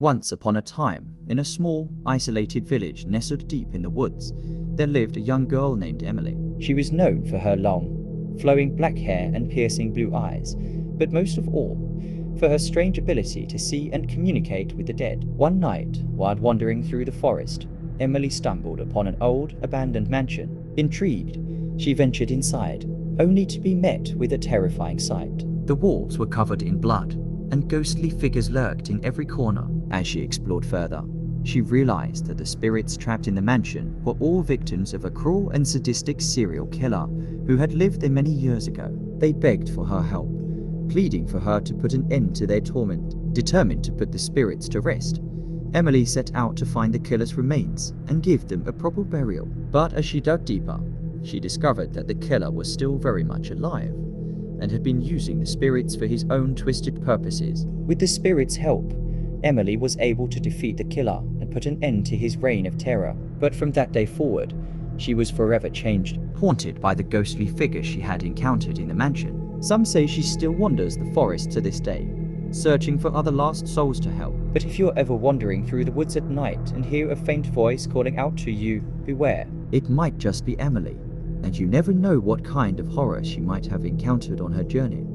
Once upon a time, in a small, isolated village nestled deep in the woods, there lived a young girl named Emily. She was known for her long, flowing black hair and piercing blue eyes, but most of all, for her strange ability to see and communicate with the dead. One night, while wandering through the forest, Emily stumbled upon an old, abandoned mansion. Intrigued, she ventured inside, only to be met with a terrifying sight. The walls were covered in blood, and ghostly figures lurked in every corner. As she explored further, she realized that the spirits trapped in the mansion were all victims of a cruel and sadistic serial killer who had lived there many years ago. They begged for her help, pleading for her to put an end to their torment. Determined to put the spirits to rest, Emily set out to find the killer's remains and give them a proper burial. But as she dug deeper, she discovered that the killer was still very much alive and had been using the spirits for his own twisted purposes. With the spirits' help, Emily was able to defeat the killer and put an end to his reign of terror. But from that day forward, she was forever changed, haunted by the ghostly figure she had encountered in the mansion. Some say she still wanders the forest to this day, searching for other lost souls to help. But if you're ever wandering through the woods at night and hear a faint voice calling out to you, beware. It might just be Emily, and you never know what kind of horror she might have encountered on her journey.